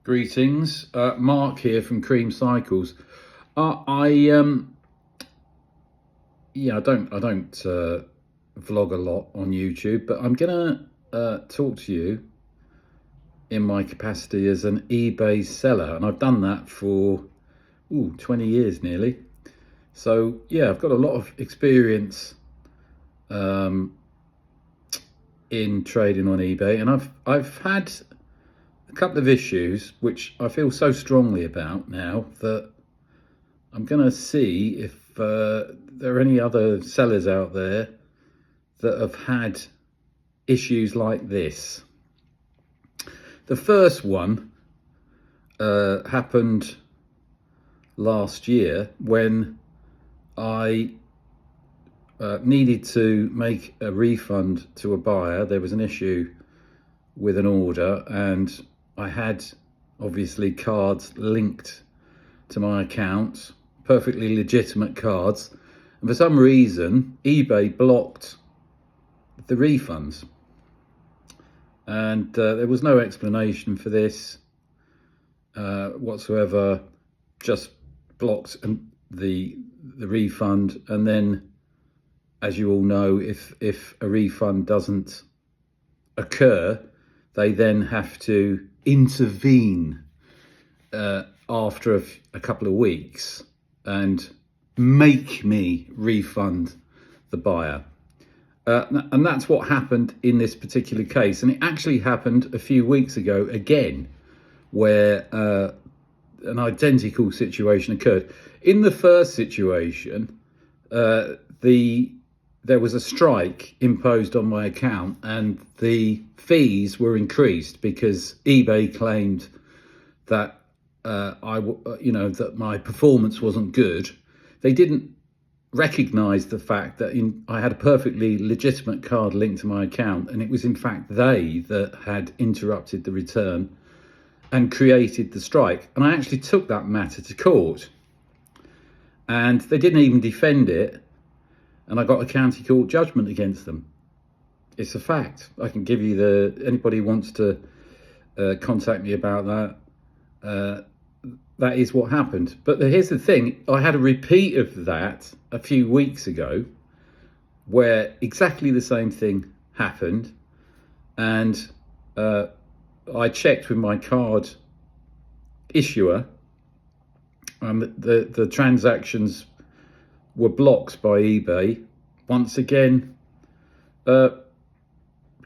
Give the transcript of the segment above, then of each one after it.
Greetings, Mark here from Cream Cycles. I yeah, I don't vlog a lot on YouTube, but I'm gonna talk to you in my capacity as an eBay seller, and I've done that for 20 years nearly. So yeah, I've got a lot of experience in trading on eBay, and I've had a couple of issues which I feel so strongly about now that I'm going to see if there are any other sellers out there that have had issues like this. The first one happened last year when I needed to make a refund to a buyer. There was an issue with an order, and I had obviously cards linked to my account, perfectly legitimate cards, and for some reason eBay blocked the refunds, and there was no explanation for this whatsoever. Just blocked the refund, and then, as you all know, if a refund doesn't occur, they then have to intervene after a couple of weeks and make me refund the buyer. And that's what happened in this particular case. And it actually happened a few weeks ago again, where an identical situation occurred. In the first situation, there was a strike imposed on my account, and the fees were increased because eBay claimed that that my performance wasn't good. They didn't recognise the fact that I had a perfectly legitimate card linked to my account, and it was in fact they that had interrupted the return and created the strike. And I actually took that matter to court, and they didn't even defend it, and I got a county court judgment against them. It's a fact. I can give you anybody who wants to contact me about that. That is what happened. But here's the thing. I had a repeat of that a few weeks ago where exactly the same thing happened. And I checked with my card issuer, and the transactions were blocked by eBay. Once again,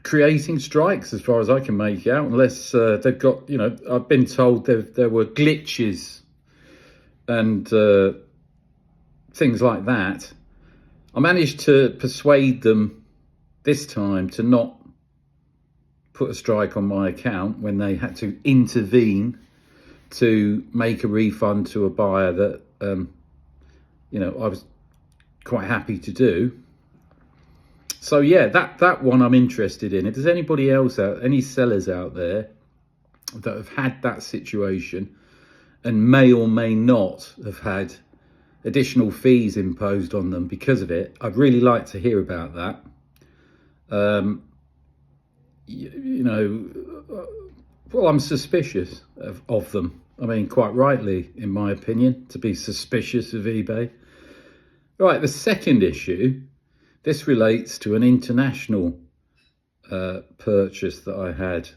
creating strikes as far as I can make out, unless they've got, I've been told there were glitches and things like that. I managed to persuade them this time to not put a strike on my account when they had to intervene to make a refund to a buyer that I was quite happy to do. So yeah, that one I'm interested in. If there's anybody else any sellers out there that have had that situation and may or may not have had additional fees imposed on them because of it, I'd really like to hear about that. Well, I'm suspicious of them. I mean, quite rightly, in my opinion, to be suspicious of eBay. Right, the second issue, this relates to an international purchase that I had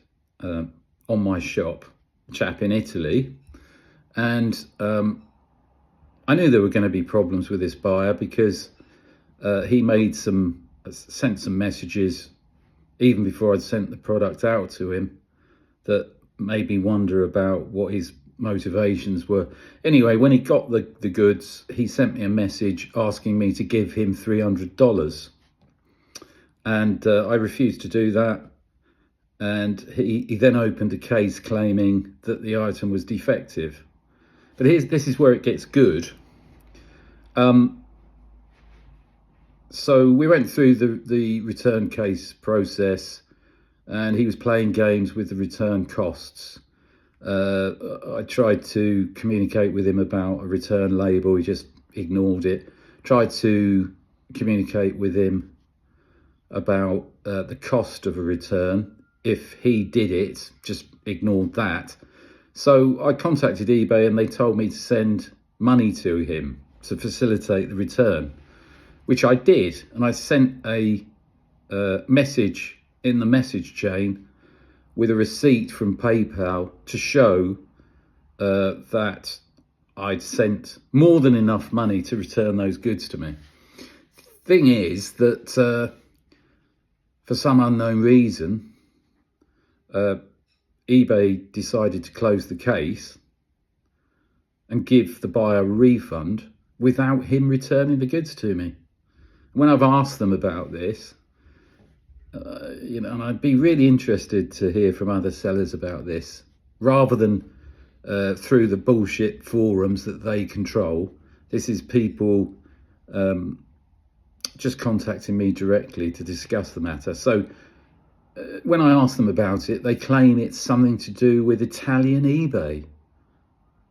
on my shop, a chap in Italy. And I knew there were going to be problems with this buyer because he sent some messages even before I'd sent the product out to him that made me wonder about what his motivations were. Anyway, when he got the goods, he sent me a message asking me to give him $300, and I refused to do that. And he then opened a case claiming that the item was defective. But this is where it gets good. So we went through the return case process, and he was playing games with the return costs. I tried to communicate with him about a return label. He just ignored it. Tried to communicate with him about the cost of a return. If he did it, just ignored that. So I contacted eBay and they told me to send money to him to facilitate the return, which I did. And I sent a message in the message chain with a receipt from PayPal to show that I'd sent more than enough money to return those goods to me. Thing is that for some unknown reason, eBay decided to close the case and give the buyer a refund without him returning the goods to me. When I've asked them about this, and I'd be really interested to hear from other sellers about this, rather than through the bullshit forums that they control. This is people just contacting me directly to discuss the matter. So when I ask them about it, they claim it's something to do with Italian eBay,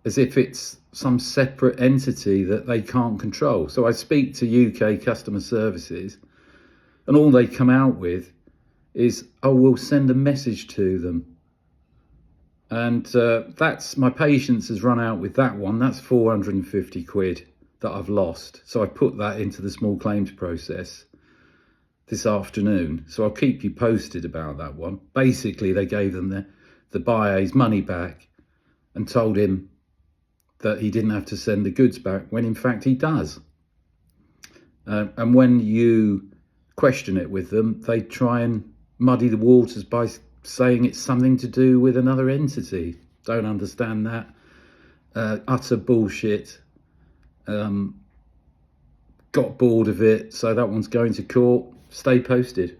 as if it's some separate entity that they can't control. So I speak to UK customer services, and all they come out with is, oh, we'll send a message to them. And that's, my patience has run out with that one. That's 450 quid that I've lost. So I put that into the small claims process this afternoon. So I'll keep you posted about that one. Basically, they gave them the buyer his money back and told him that he didn't have to send the goods back, when in fact he does. And when you question it with them, they try and muddy the waters by saying it's something to do with another entity. Don't understand that. Utter bullshit. Got bored of it, so that one's going to court. Stay posted.